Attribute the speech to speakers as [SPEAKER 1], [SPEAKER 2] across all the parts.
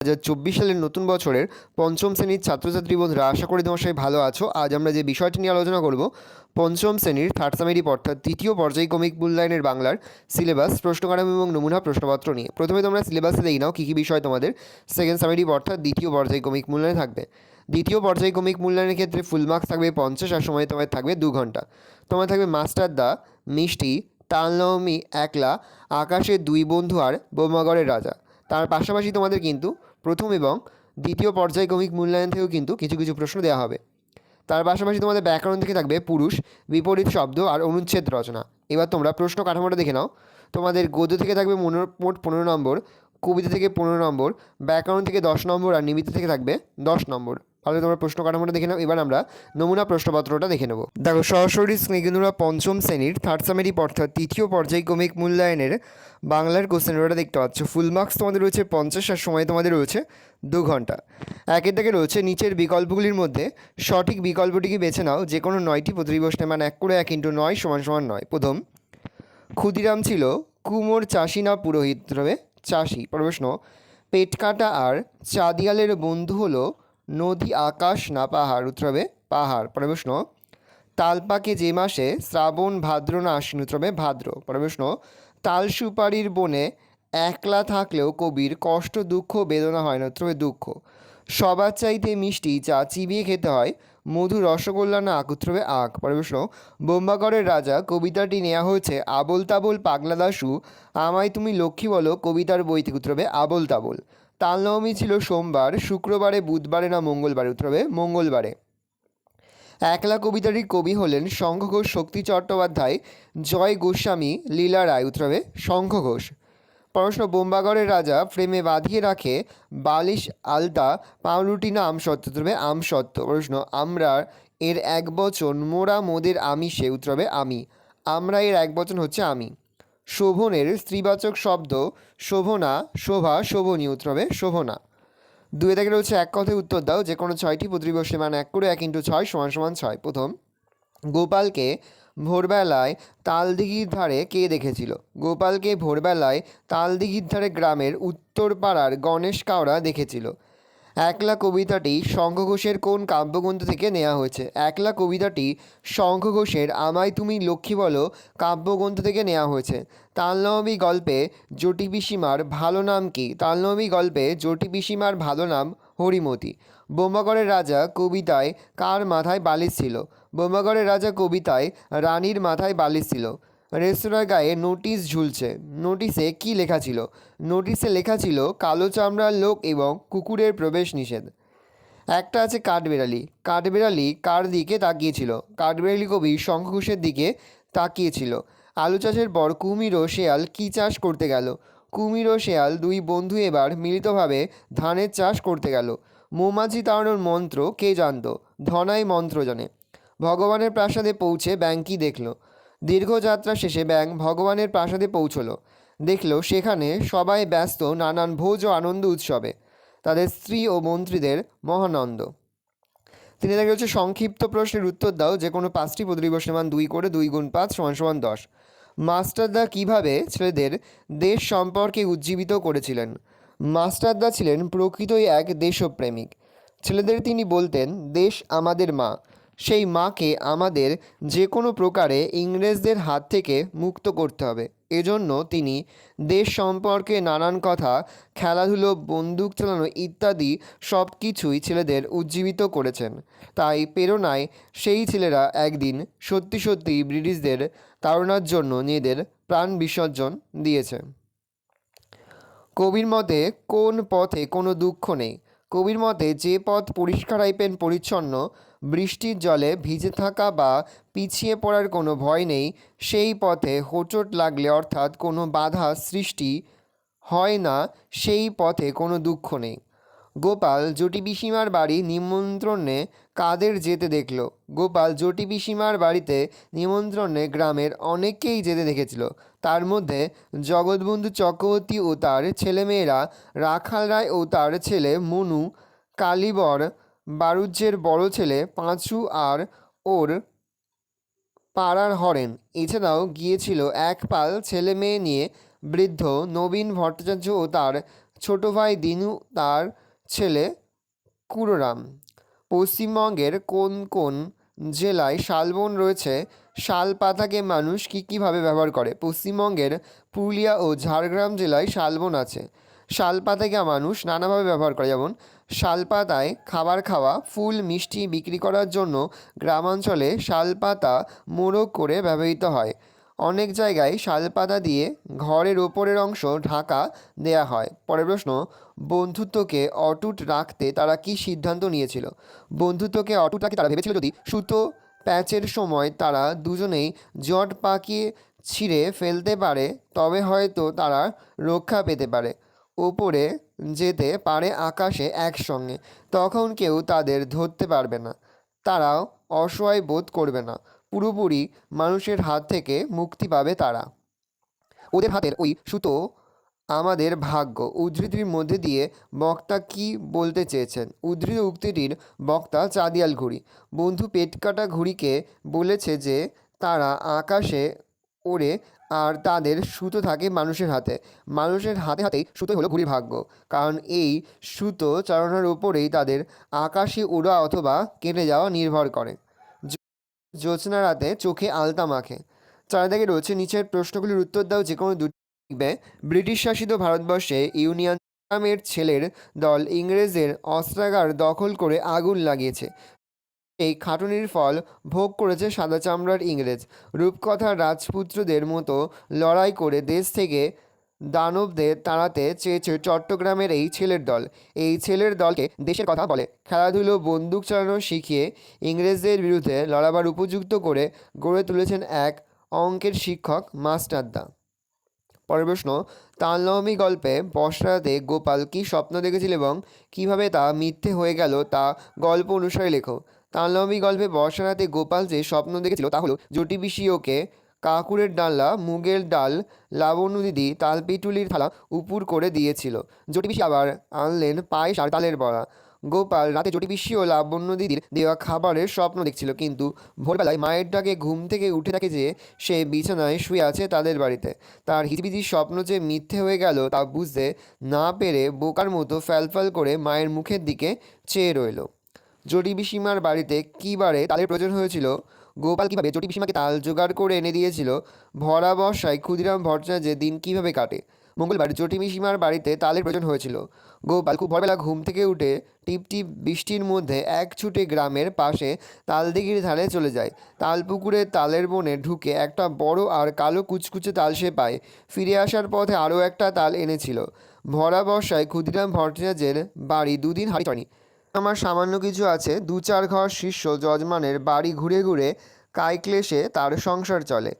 [SPEAKER 1] 2024 সালের নতুন বছরের পঞ্চম শ্রেণীর ছাত্রছাত্রী বন্ধুরা, আশা করি তোমার সবাই ভালো আছো। আজ আমরা যে বিষয়টি নিয়ে আলোচনা করব, পঞ্চম শ্রেণীর থার্ড সামেটিভ অর্থাৎ তৃতীয় পর্যায়ক্রমিক মূল্যায়নের বাংলার সিলেবাস, প্রশ্নকাঠামো এবং নমুনা প্রশ্নপত্র নিয়ে। প্রথমে তোমরা সিলেবাসে দেখে নাও কী কী বিষয় তোমাদের সেকেন্ড সামেটিভ অর্থাৎ দ্বিতীয় পর্যায়ক্রমিক মূল্যায়নে থাকবে। দ্বিতীয় পর্যায়ক্রমিক মূল্যায়নের ক্ষেত্রে ফুল মার্কস থাকবে 50, আর সময় তোমার থাকবে 2 ঘন্টা। তোমার থাকবে মাস্টার দা, মিষ্টি, তালনবমী, একলা, আকাশের দুই বন্ধু আর বোমাগড়ের রাজা। তার পাশাপাশি তোমাদের কিন্তু প্রথম এবং দ্বিতীয় পর্যায়ক্রমিক মূল্যায়ন থেকেও কিন্তু কিছু কিছু প্রশ্ন দেওয়া হবে। তার পাশাপাশি তোমাদের ব্যাকরণ থেকে থাকবে পুরুষ, বিপরীত শব্দ আর অনুচ্ছেদ রচনা। এবার তোমরা প্রশ্ন কাঠামোটা দেখে নাও। তোমাদের গদ্য থেকে থাকবে মোট 15 নম্বর, কবিতা থেকে 15 নম্বর, ব্যাকরণ থেকে 10 নম্বর আর নিমিত্ত থেকে থাকবে 10 নম্বর। তাহলে তোমরা প্রশ্ন কাঠামোটা দেখে নাও। এবার আমরা নমুনা প্রশ্নপত্রটা দেখে নেব। দেখো, সরাসরি স্নেহিন্দুরা পঞ্চম শ্রেণীর থার্ড সামেটিভ অর্থাৎ তৃতীয় পর্যায়ক্রমিক মূল্যায়নের বাংলার কোশ্চেন পেপারটা দেখতে পাচ্ছ। ফুল মার্কস তোমাদের রয়েছে 50, আর সময় তোমাদের রয়েছে 2 ঘন্টা। একের দাগে রয়েছে নিচের বিকল্পগুলির মধ্যে সঠিক বিকল্পটিকে বেছে নাও। যে কোনো 9টি প্রতিটি প্রশ্নের মান 1 করে 1 × 9 = 9। প্রথম, ক্ষুদিরাম ছিল কুমোর চাষি না পুরোহিত? হবে চাষি। প্রশ্ন, পেট কাটা আর চাঁদিয়ালের বন্ধু হলো নদী, আকাশ না পাহাড়? উত্তর হবে পাহাড়। প্রশ্ন, তাল পাকে যে মাসে? শ্রাবণ, ভাদ্র না আশ্বিন? উত্তর হবে ভাদ্র। প্রশ্ন, তাল সুপারির বনে একলা থাকলেও কবির কষ্ট, দুঃখ, বেদনা হয় না? উত্তর হবে দুঃখ। সবার চাইতে মিষ্টি চা চিবিয়ে খেতে হয়, মধু, রসগোল্লা না আখ? উত্তর হবে আখ। প্রশ্ন, বোম্বাগড়ের রাজা কবিতাটি নেওয়া হয়েছে আবোল তাবোল পাগলা দাশু আমায় তুমি লক্ষ্মী বলো কবিতার বই থেকে? উত্তর হবে আবোল তাবোল। তালনবমী ছিল সোমবার, শুক্রবারে, বুধবারে না মঙ্গলবারে? উত্তর হবে মঙ্গলবারে। একলা কবিতাটির কবি হলেন শঙ্খ ঘোষ, শক্তি চট্টোপাধ্যায়, জয় গোস্বামী, লীলা রায়? উত্তর হবে শঙ্খ ঘোষ। প্রশ্ন, বোম্বাগড়ের রাজা ফ্রেমে বাঁধিয়ে রাখে বালিশ, আলতা, পাউরুটি না আমসত্ত্ব? উত্তর হবে আমসত্ত্ব। প্রশ্ন, আমরা এর এক বচন মোরা মোদের আমিষে? উত্তর হবে আমি। আমরা এর এক বচন হচ্ছে আমি। শোভনের স্ত্রীবাচক শব্দ শোভনা, শোভা, শোভনীয়? উত্তর হবে শোভনা। 2 থেকে রয়েছে এক কথায় উত্তর দাও। যে কোনো 6টি প্রতিটি প্রশ্নের মান 1 করে 1 × 6 = 6। প্রথম, গোপালকে ভোরবেলায় তালদিঘির ধারে কে দেখেছিল? গোপালকে ভোরবেলায় তালদিঘির ধারে গ্রামের উত্তর পাড়ার গণেশ কাওড়া দেখেছিল। একলা কবিতাটি শঙ্খ ঘোষের কোন কাব্যগ্রন্থ থেকে নেওয়া হয়েছে? একলা কবিতাটি শঙ্খ ঘোষের আমায় তুমি লক্ষ্মী বলো কাব্যগ্রন্থ থেকে নেওয়া হয়েছে। তালনবমী গল্পে জটি পিসিমার ভালো নাম কি? তালনবমী গল্পে জটি পিসিমার ভালো নাম হরিমতি। বোম্বাগড়ের রাজা কবিতায় কার মাথায় বালিশ ছিল? বোম্বাগড়ের রাজা কবিতায় রানীর মাথায় বালিশ ছিল। রেস্তোরাঁর গায়ে নোটিশ ঝুলছে, নোটিশে কি লেখা ছিল? নোটিশে লেখা ছিল কালো চামড়ার লোক এবং কুকুরের প্রবেশ নিষেধ। একটা আছে কাঠবেড়ালি। কাঠবেড়ালি কার দিকে তাকিয়েছিল? কাঠবেড়ালি কবি শঙ্খ ঘোষের দিকে তাকিয়েছিল। আলু চাষের পর কুমির ও শেয়াল কী চাষ করতে গেল? কুমির ও শেয়াল দুই বন্ধু এবার মিলিতভাবে ধানের চাষ করতে গেল। মৌমাছি তাড়ানোর মন্ত্র কে জানত? ধনাই মন্ত্র জানে। ভগবানের প্রাসাদে পৌঁছে ব্যাঙ কী দেখল? দীর্ঘ যাত্রা শেষে ব্যাঙ ভগবানের প্রাসাদে পৌঁছলো। দেখল সেখানে সবাই ব্যস্ত নানান ভোজ ও আনন্দ উৎসবে, তাদের স্ত্রী ও মন্ত্রীদের মহানন্দ। 3 থেকে হচ্ছে সংক্ষিপ্ত প্রশ্নের উত্তর দাও। যে কোনো 5টি প্রতিটি প্রশ্নের মান 2 করে 2 × 5 = 10। মাস্টারদা কীভাবে ছেলেদের দেশ সম্পর্কে উজ্জীবিত করেছিলেন? মাস্টারদা ছিলেন প্রকৃতই এক দেশপ্রেমিক। ছেলেদের তিনি বলতেন, দেশ আমাদের মা, সেই মাকে আমাদের যে কোনো প্রকারে ইংরেজদের হাত থেকে মুক্ত করতে হবে। এজন্য তিনি দেশ সম্পর্কে নানান কথা, খেলাধুলো, বন্দুক চালানো ইত্যাদি সব কিছুই ছেলেদের উজ্জীবিত করেছেন। তাই প্রেরণায় সেই ছেলেরা একদিন সত্যি সত্যি ব্রিটিশদের তাড়নার জন্য নিজেদের প্রাণ বিসর্জন দিয়েছে। কবির মতে কোন পথে কোনো দুঃখ নেই? কবির মতে যে পথ পরিষ্কার পরিচ্ছন্ন, বৃষ্টির জলে ভিজে থাকা বা পিছিয়ে পড়ার কোনো ভয় নেই, সেই পথে হোঁচট লাগলে অর্থাৎ কোনো বাধা সৃষ্টি হয় না, সেই পথে কোনো দুঃখ নেই। গোপাল জটি পিসিমার বাড়ি নিমন্ত্রণে কাদের যেতে দেখল? গোপাল জটি পিসিমার বাড়িতে নিমন্ত্রণে গ্রামের অনেককেই যেতে দেখেছিল। তার মধ্যে জগৎবন্ধু চক্রবর্তী ও তার ছেলেমেয়েরা, রাখাল রায় ও তার ছেলে মনু, কালীবর বাড়ুজ্যের বড় ছেলে পাঁচু আর ওর পাড়ার হরেন। এছাড়াও গিয়েছিল এক পাল ছেলে মেয়ে নিয়ে বৃদ্ধ নবীন ভট্টাচার্য ও তার ছোট ভাই দিনু, তার ছেলে কুরোরাম। পশ্চিমবঙ্গের কোন কোন জেলায় শালবন রয়েছে? শাল পাতাকে মানুষ কীভাবে ব্যবহার করে? পশ্চিমবঙ্গের পুরুলিয়া ও ঝাড়গ্রাম জেলায় শালবন আছে। শাল পাতাকে মানুষ নানাভাবে ব্যবহার করে, যেমন শাল পাতায় খাবার খাওয়া, ফুল, মিষ্টি বিক্রি করার জন্য গ্রামাঞ্চলে শাল পাতা মোড়ক করে ব্যবহৃত হয়। অনেক জায়গায় শাল পাতা দিয়ে ঘরের ওপরের অংশ ঢাকা দেয়া হয়। পরের প্রশ্ন, বন্ধুত্বকে অটুট রাখতে তারা কী সিদ্ধান্ত নিয়েছিল? বন্ধুত্বকে অটুট রাখতে তারা ভেবেছিল যদি সুতো প্যাচের সময় তারা দুজনেই জট পাকিয়ে ছিঁড়ে ফেলতে পারে তবে হয়তো তারা রক্ষা পেতে পারে। ওপরে যেতে পারে আকাশে একসঙ্গে, তখন কেউ তাদের ধরতে পারবে না, তারাও অসহায় বোধ করবে না, পুরোপুরি মানুষের হাত থেকে মুক্তি পাবে তারা। ওদের হাতের ওই সুতো আমাদের ভাগ্য। উদ্ধৃতির মধ্যে দিয়ে বক্তা কী বলতে চেয়েছেন? উদ্ধৃত উক্তিটির বক্তা চাঁদিয়াল ঘুড়ি। বন্ধু পেটকাটা ঘুড়িকে বলেছে যে তারা আকাশে ওড়ে আর তাদের সুতো থাকে মানুষের হাতে। মানুষের হাতে হাতেই সুতো হলো ঘুড়ির ভাগ্য, কারণ এই সুতো চালানোর ওপরেই তাদের আকাশে ওড়া অথবা কেটে যাওয়া নির্ভর করে। জ্যোৎস্না রাতে চোখে আলতা মাখে। চারিদিকে রয়েছে নিচের প্রশ্নগুলির উত্তর দাও, যে কোনো দুটি লিখবে। ব্রিটিশ শাসিত ভারতবর্ষে ইউনিয়ন নামের ছেলের দল ইংরেজের অস্ত্রাগার দখল করে আগুন লাগিয়েছে। এই খাটুনির ফল ভোগ করেছে সাদা চামড়ার ইংরেজ। রূপকথার রাজপুত্রদের মতো লড়াই করে দেশ থেকে দানবদের তাড়াতে চেয়েছে চট্টগ্রামের এই ছেলের দল। এই ছেলের দলকে দেশের কথা বলে, খেলাধুলো, বন্দুক চালানো শিখিয়ে ইংরেজদের বিরুদ্ধে লড়াবার উপযুক্ত করে গড়ে তুলেছেন এক অঙ্কের শিক্ষক মাস্টারদা। পরের প্রশ্ন, তালনবমী গল্পে বর্ষাতে গোপাল কী স্বপ্ন দেখেছিল এবং কীভাবে তা মিথ্যে হয়ে গেল তা গল্প অনুসারে লেখো। তালনবমী গল্পে বর্ষারাতে গোপাল যে স্বপ্ন দেখেছিল তা হলো জটি পিসি ওকে কাকুরের ডালনা, মুগের ডাল, লাবণ্য দিদি তালপিটুলির থালা উপুর করে দিয়েছিল। জটি পিসি আবার আনলেন পায়েস আর তালের বড়া। গোপাল রাতে জটি পিসি ও লাবণ্য দিদির দেওয়া খাবারের স্বপ্ন দেখছিল, কিন্তু ভোরবেলায় মায়ের ডাকে ঘুম থেকে উঠে থাকে যে সে বিছানায় শুয়ে আছে তাদের বাড়িতে। তার হিজিবিজির স্বপ্ন যে মিথ্যে হয়ে গেল তা বুঝতে না পেরে বোকার মতো ফ্যালফ্যাল করে মায়ের মুখের দিকে চেয়ে রইল। জটি পিসিমার বাড়িতে কী বারে তালের প্রয়োজন হয়েছিল? গোপাল কীভাবে জটি পিসিমাকে তাল জোগাড় করে এনে দিয়েছিল? ভরা বর্ষায় ক্ষুদিরাম ভট্টাচার্যের দিন কীভাবে কাটে? মঙ্গলবার জটি পিসিমার বাড়িতে তালের প্রয়োজন হয়েছিল। গোপাল খুব ভোরবেলা ঘুম থেকে উঠে টিপটিপ বৃষ্টির মধ্যে এক ছুটে গ্রামের পাশে তালদিঘির ধারে চলে যায়। তালপুকুরে তালের বনে ঢুকে একটা বড় আর কালো কুচকুচে তাল সে পায়। ফিরে আসার পথে আরও একটা তাল এনেছিল। ভরা বর্ষায় ক্ষুদিরাম ভট্টাচার্যের বাড়ি দুদিন হাঁড়ি চড়েনি। আমার সামান্য কিছু আছে, 2-4 ঘর শিষ্য যজমানের বাড়ি ঘুরে ঘুরে কায়ক্লেশে তার সংসার চলে,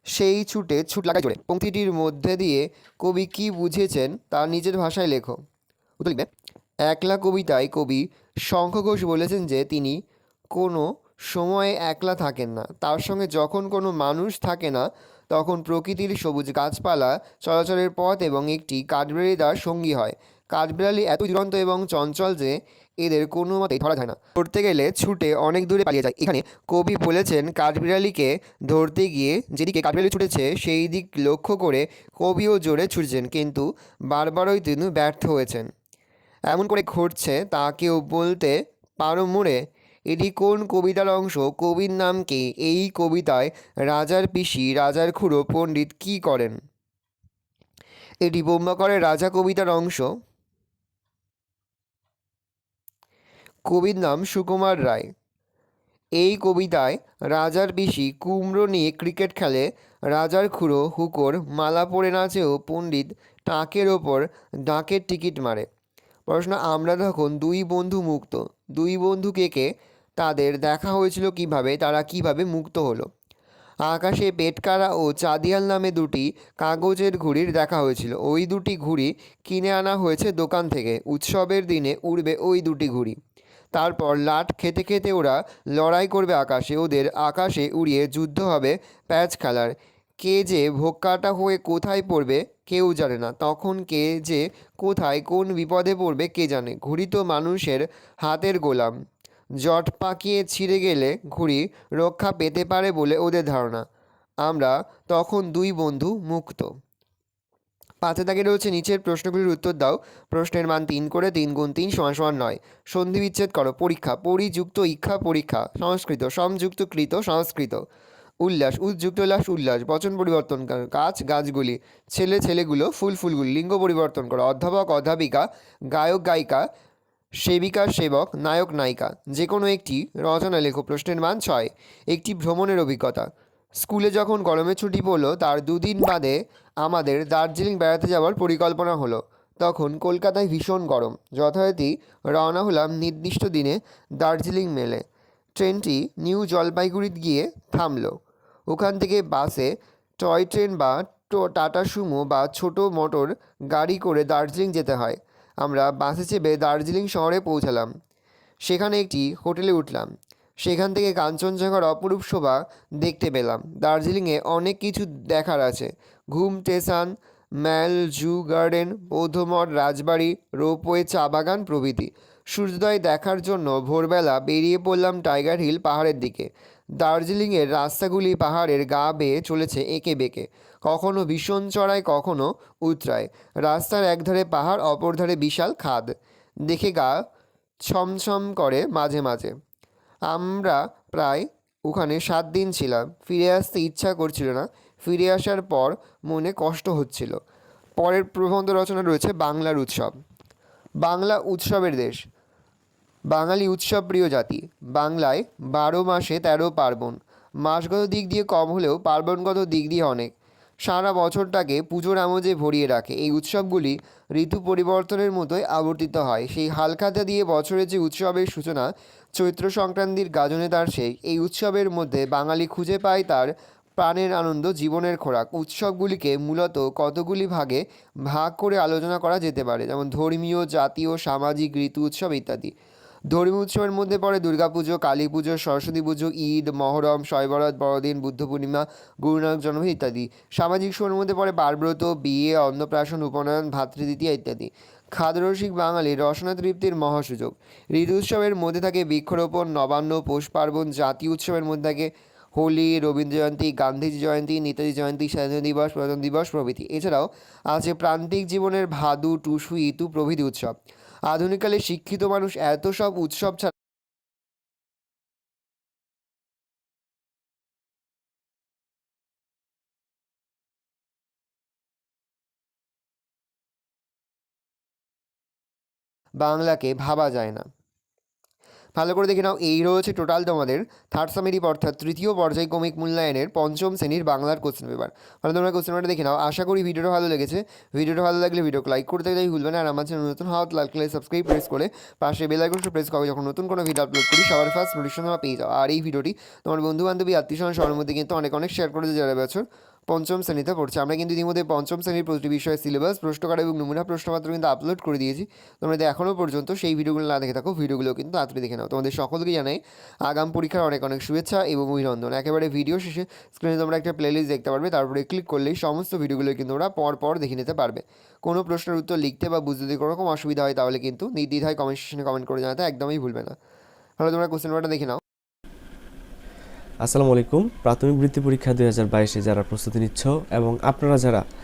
[SPEAKER 1] সেই ছুটে ছুট লাগায় জোরে। পংক্তিটির মধ্যে দিয়ে কবি কী বুঝেছেন তা নিজের ভাষায় লেখো। উত্তর লিখবে। একলা কবিতায় কবি শঙ্খ ঘোষ বলেছেন যে তিনি কোনো সময়ে একলা থাকেন না, তার সঙ্গে যখন কোনো মানুষ থাকে না তখন প্রকৃতির সবুজ গাছপালা, চলাচলের পথ এবং একটি কাঠবিড়ালি তার সঙ্গী হয়। কাঠবিড়ালি এত দুরন্ত এবং চঞ্চল যে এদের কোনো মতেই ধরা যায় না, ধরতে গেলে ছুটে অনেক দূরে পালিয়ে যায়। এখানে কবি বলেছেন কাঠবিড়ালিকে ধরতে গিয়ে যেদিকে কাঠবিড়ালি ছুটেছে সেই দিক লক্ষ্য করে কবিও জোরে ছুটছেন, কিন্তু বারবারই তিনি ব্যর্থ হয়েছেন। এমন করে ঘটছে তা কেউ বলতে পারো মোড়ে? এটি কোন কবিতার অংশ? কবির নাম কি? এই কবিতায় রাজার পিসি, রাজার খুড়ো পণ্ডিত কী করেন? এটি ব্রহ্মাকরের রাজা কবিতার অংশ। কবির নাম সুকুমার রায়। এই কবিতায় রাজার পিসি কুমড়ো নিয়ে ক্রিকেট খেলে, রাজার খুড়ো হুকোর মালা পরে নাচে ও পণ্ডিত টাকের ওপর ডাকের টিকিট মারে। প্রশ্ন, আমরা তখন দুই বন্ধু মুক্ত। দুই বন্ধু কে কে? তাদের দেখা হয়েছিল কিভাবে? তারা কিভাবে মুক্ত হলো? আকাশে পেটকারা ও চাঁদিয়াল নামে দুটি কাগজের ঘুড়ির দেখা হয়েছিল। ওই দুটি ঘুড়ি কিনে আনা হয়েছে দোকান থেকে। উৎসবের দিনে উড়বে ওই দুটি ঘুড়ি। তারপর লাট খেতে খেতে ওরা লড়াই করবে আকাশে। ওদের আকাশে উড়িয়ে যুদ্ধ হবে প্যাচ খেলার। কে যে ভোক্কাটা হয়ে কোথায় পড়বে কেউ জানে না। তখন কে যে কোথায় কোন বিপদে পড়বে কে জানে। ঘুড়ি তো মানুষের হাতের গোলাম। জট পাকিয়ে ছিঁড়ে গেলে ঘুড়ি রক্ষা পেতে পারে বলে ওদের ধারণা। আমরা তখন দুই বন্ধু মুক্ত। পাঁচে দাগে রয়েছে নিচের প্রশ্নগুলির উত্তর দাও। প্রশ্নের মান 3 করে, 3 গুণ 3 সমান 9। সন্ধি বিচ্ছেদ করো। পরীক্ষা, পরিযুক্ত ইক্ষা পরীক্ষা। সংস্কৃত, সমযুক্ত কৃত সংস্কৃত। উল্লাস, উজ্যুক্ত লাস উল্লাস। বচন পরিবর্তন করো। গাছ গাছগুলি, ছেলে ছেলেগুলো, ফুল ফুলগুলি। লিঙ্গ পরিবর্তন করো। অধ্যাপক অধ্যাপিকা, গায়ক গায়িকা, সেবিকা সেবক, নায়ক নায়িকা। যে কোনো একটি রচনা লেখো। প্রশ্নের মান 6। একটি ভ্রমণের অভিজ্ঞতা। স্কুলে যখন গরমের ছুটি পড়লো তার দুদিন বাদে আমাদের দার্জিলিং বেড়াতে যাওয়ার পরিকল্পনা হলো। তখন কলকাতায় ভীষণ গরম। যথারীতি রওনা হলাম নির্দিষ্ট দিনে দার্জিলিং মেলে। ট্রেনটি নিউ জলপাইগুড়িতে গিয়ে থামলো। ওখান থেকে বাসে, টয় ট্রেন বা টাটা সুমো বা ছোটো মোটর গাড়ি করে দার্জিলিং যেতে হয়। আমরা বাসে চেপে দার্জিলিং শহরে পৌঁছালাম। সেখানে একটি হোটেলে উঠলাম। সেখান থেকে কাঞ্চনজঙ্ঘার অপরূপ শোভা দেখতে পেলাম। দার্জিলিংয়ে অনেক কিছু দেখার আছে। ঘুম স্টেশন, ম্যাল, জু গার্ডেন, বৌদ্ধমঠ, রাজবাড়ি, রোপওয়ে, চা বাগান প্রভৃতি। সূর্যোদয় দেখার জন্য ভোরবেলা বেরিয়ে পড়লাম টাইগার হিল পাহাড়ের দিকে। দার্জিলিংয়ের রাস্তাগুলি পাহাড়ের গা বেয়ে চলেছে এঁকে বেঁকে, কখনো ভীষণ চড়ায়, কখনো উতরায়। রাস্তার একধারে পাহাড়, অপর ধারে বিশাল খাদ। দেখে গা ছমছম করে মাঝে মাঝে। আমরা প্রায় ওখানে 7 দিন ছিলাম। ফিরে আসতে ইচ্ছা করছিল না। ফিরে আসার পর মনে কষ্ট হচ্ছিল। পরের প্রবন্ধ রচনা রয়েছে বাংলার উৎসব। বাংলা উৎসবের দেশ। বাঙালি উৎসবপ্রিয় জাতি। বাংলায় 12 মাসে 13 পার্বণ। মাসগত দিক দিয়ে কম হলেও পার্বণগত দিক দিয়ে অনেক। সারা বছরটাকে পুজোর আমেজে ভরিয়ে রাখে। এই উৎসবগুলি ঋতু পরিবর্তনের মতোই আবর্তিত হয়। সেই হালখাতা দিয়ে বছরের যে উৎসবের সূচনা, চৈত্র সংক্রান্তির গাজনে তার শেষ। এই উৎসবের মধ্যে বাঙালি খুঁজে পায় তার প্রাণের আনন্দ, জীবনের খোরাক। উৎসবগুলিকে মূলত কতগুলি ভাগে ভাগ করে আলোচনা করা যেতে পারে, যেমন ধর্মীয়, জাতীয়, সামাজিক, ঋতু উৎসব ইত্যাদি। ধর্মীয় উৎসবের মধ্যে পড়ে দুর্গাপুজো, কালী পুজো, সরস্বতী পুজো, ঈদ, মহরম, শবে বরাত, বড়দিন, বুদ্ধ পূর্ণিমা, গুরু নানক জন্মদিন ইত্যাদি। সামাজিক উৎসবের মধ্যে পড়ে বারব্রত, বিয়ে, অন্নপ্রাশন, উপনয়ন, ভাতৃদ্বিতীয়া ইত্যাদি। খাদ্যরসিক বাঙালির রসনা তৃপ্তির মহাসুযোগ। ঋতু উৎসবের মধ্যে থাকে বৃক্ষরোপণ, নবান্ন, পৌষ পার্বণ। জাতীয় উৎসবের মধ্যে থাকে হোলি, রবীন্দ্র জয়ন্তী, গান্ধীজি জয়ন্তী, নেতাজি জয়ন্তী, স্বাধীনতা দিবস, প্রজাতন্ত্র দিবস প্রভৃতি। এছাড়াও আছে প্রান্তিক জীবনের ভাদু, টুসু, ইতু প্রভৃতি উৎসব। আধুনিককালে শিক্ষিত মানুষ এত সব উৎসব ছাড়া বাংলাকে ভাবা যায় না। ভালো করে দেখে নাও, এই রয়েছে টোটাল তোমাদের থার্ড সামেরি অর্থাৎ তৃতীয় পর্যায়ক্রমিক মূল্যায়নের পঞ্চম শ্রেণীর বাংলার কোশ্চেন পেপার। ভালো তোমরা কোশ্চেন পেপারটা দেখে নাও। আশা করি ভিডিওটা ভালো লেগেছে। ভিডিওটা ভালো লাগলে ভিডিওকে লাইক করতে তাই ভুলবে না। আর আমার চ্যানেল নতুন হওয়া লাইক করে সাবস্ক্রাইব প্রেস করে পাশে বেল আইকনটা প্রেস করে যখন নতুন কোনো ভিডিও আপলোড করি সবার ফার্স্ট নোটিফিকেশন তোমরা পেয়ে যাও। আর এই ভিডিওটি তোমার বন্ধু বান্ধবী, আত্মীয়স্বজন সবার মধ্যে কিন্তু অনেক অনেক শেয়ার করে যারা বছর পঞ্চম শ্রেণীতে পড়ছে। আমরা কিন্তু ইতিমধ্যে পঞ্চম শ্রেণীর প্রতিটি বিষয়ের সিলেবাস, প্রশ্নকার এবং নমুনা প্রশ্নপত্র কিন্তু আপলোড করে দিয়েছি। তোমরা যদি এখনও পর্যন্ত সেই ভিডিওগুলো না দেখে থাকো, ভিডিওগুলো কিন্তু তাড়াতাড়ি দেখে নাও। তোমাদের সকলকে জানাই আগাম পরীক্ষার অনেক অনেক শুভেচ্ছা এবং অভিনন্দন। একেবারে ভিডিও শেষে স্ক্রিনে তোমরা একটা প্লেলিস্ট দেখতে পারবে, তারপরে ক্লিক করলেই সমস্ত ভিডিওগুলো কিন্তু তোমরা পর পর দেখে নিতে পারবে। কোনো প্রশ্নের উত্তর লিখতে বা বুঝতে যদি কোনো রকম অসুবিধা হয় তাহলে কিন্তু নির্দ্বিধায় কমেন্ট সেকশনে কমেন্ট করে জানাতে একদমই ভুলবে না। তাহলে তোমরা কোশ্চেন পেপারটা দেখে নাও।
[SPEAKER 2] আসসালামু আলাইকুম। প্রাথমিক বৃত্তি পরীক্ষা 2022-এ যারা প্রস্তুতি নিচ্ছ এবং আপনারা যারা